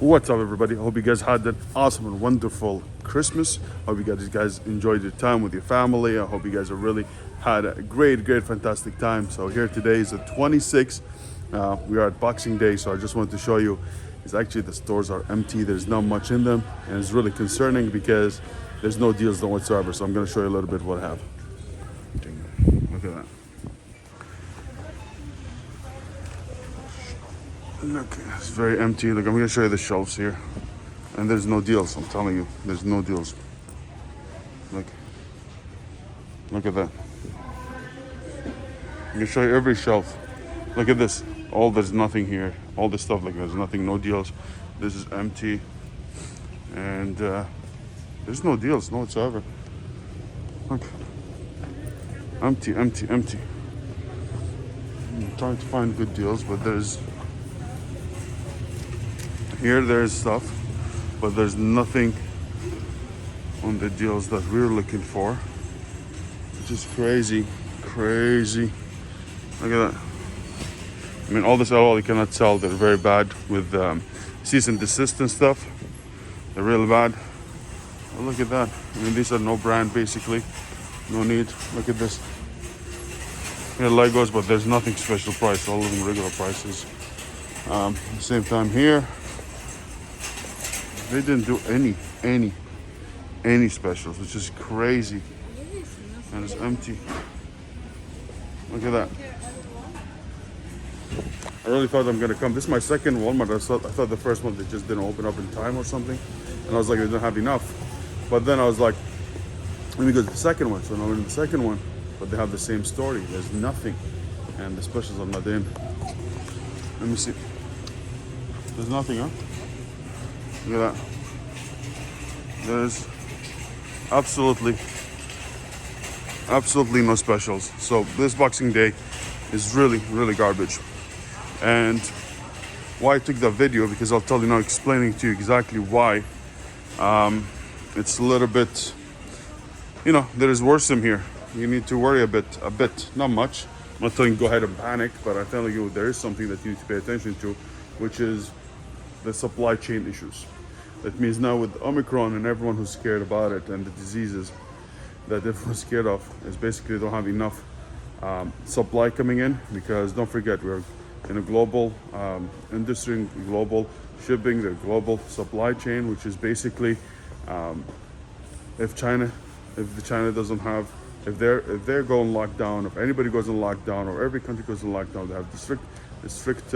What's up, everybody? I hope you guys had an awesome and wonderful Christmas. I hope you guys enjoyed your time with your family. I hope you guys have really had a great, fantastic time. So here today is the 26th. We are at Boxing Day, so I just wanted to show you is actually the stores are empty. There's not much in them, and it's really concerning because there's no deals whatsoever. So I'm going to show you a little bit what I have. Look at that. Look, it's very empty. Look, I'm going to show you the shelves here. And there's no deals, I'm telling you. There's no deals. Look at that. I'm going to show you every shelf. Look at this. There's nothing here. All this stuff, like there's nothing, no deals. This is empty. And there's no deals, no whatsoever. Look. Empty. I'm trying to find good deals, but there's stuff, but there's nothing on the deals that we're looking for, which is crazy. Look at that. I mean, all this LOL you cannot sell. They're very bad with cease and desist and stuff. They're really bad. Oh, look at that. I mean, these are no brand, basically. No need. Look at this. Here Legos, but there's nothing special price. All of them regular prices. At the same time here, they didn't do any specials, which is crazy. And it's empty. Look at that. I really thought I'm gonna come. This is my second Walmart. I thought the first one they just didn't open up in time or something, and I was like, they didn't have enough. But then I was like, let me go to the second one. So now we're in the second one, but they have the same story. There's nothing, and the specials are not in. Let me see. There's nothing, huh? Look at that. There's absolutely no specials. So this Boxing Day is really garbage. And why I took that video, because I'll tell you now, explaining to you exactly why. It's a little bit, there is worse in here. You need to worry a bit, not much. I'm not telling you go ahead and panic, but I'm telling you there is something that you need to pay attention to, which is the supply chain issues. That means now with Omicron and everyone who's scared about it and the diseases that everyone's scared of is basically don't have enough supply coming in, because don't forget we're in a global industry, global shipping, the global supply chain, which is basically if China doesn't have, if they're going lockdown, if anybody goes in lockdown, or every country goes in lockdown, they have the strict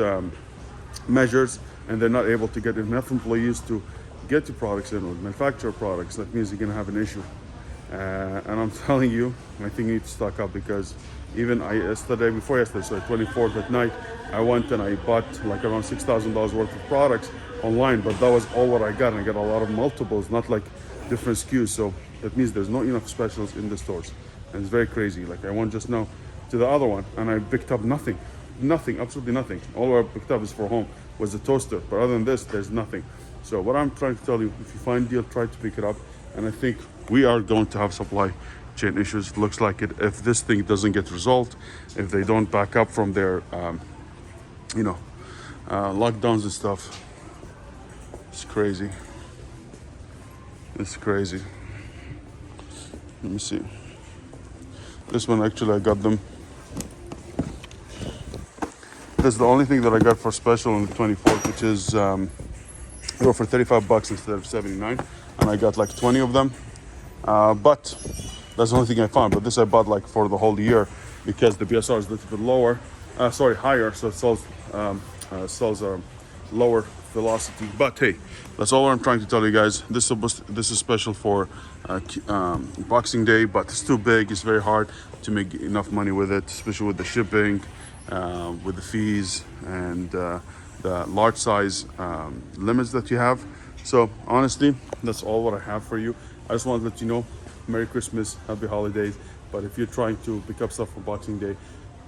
measures, and they're not able to get enough employees to get to products in or manufacture products. That means you're going to have an issue. And I'm telling you, I think you need to stock up, because even before yesterday, so 24th at night, I went and I bought like around $6,000 worth of products online, but that was all what I got. And I got a lot of multiples, not like different SKUs. So that means there's not enough specials in the stores. And it's very crazy. Like I went just now to the other one and I picked up nothing, absolutely nothing. All I picked up is for home was the toaster. But other than this, there's nothing. So what I'm trying to tell you, if you find a deal, try to pick it up. And I think we are going to have supply chain issues. It looks like it. If this thing doesn't get resolved, if they don't back up from their, lockdowns and stuff, it's crazy. It's crazy. Let me see. This one, actually, I got them. That's the only thing that I got for special on the 24th, which is they were for $35 instead of 79, and I got like 20 of them. But that's the only thing I found. But this I bought like for the whole year, because the BSR is a little bit higher, so it sells lower velocity. But hey, that's all I'm trying to tell you guys. This is special for Boxing Day, but it's too big. It's very hard to make enough money with it, especially with the shipping, with the fees, and the large size limits that you have. So honestly, that's all what I have for you. I just want to let you know, Merry Christmas, Happy Holidays. But if you're trying to pick up stuff for Boxing Day,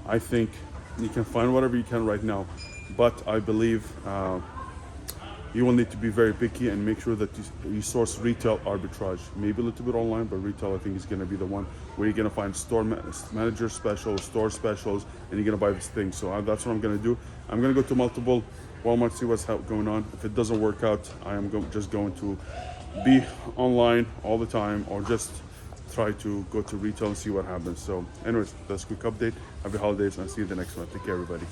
I think you can find whatever you can right now. But I believe you will need to be very picky and make sure that you source retail arbitrage. Maybe a little bit online, but retail I think is going to be the one where you're going to find store manager specials, store specials, and you're going to buy this thing. So that's what I'm going to do. I'm going to go to multiple Walmart, see what's going on. If it doesn't work out, I am just going to be online all the time, or just try to go to retail and see what happens. So anyways, that's a quick update. Happy holidays, and see you in the next one. Take care, everybody.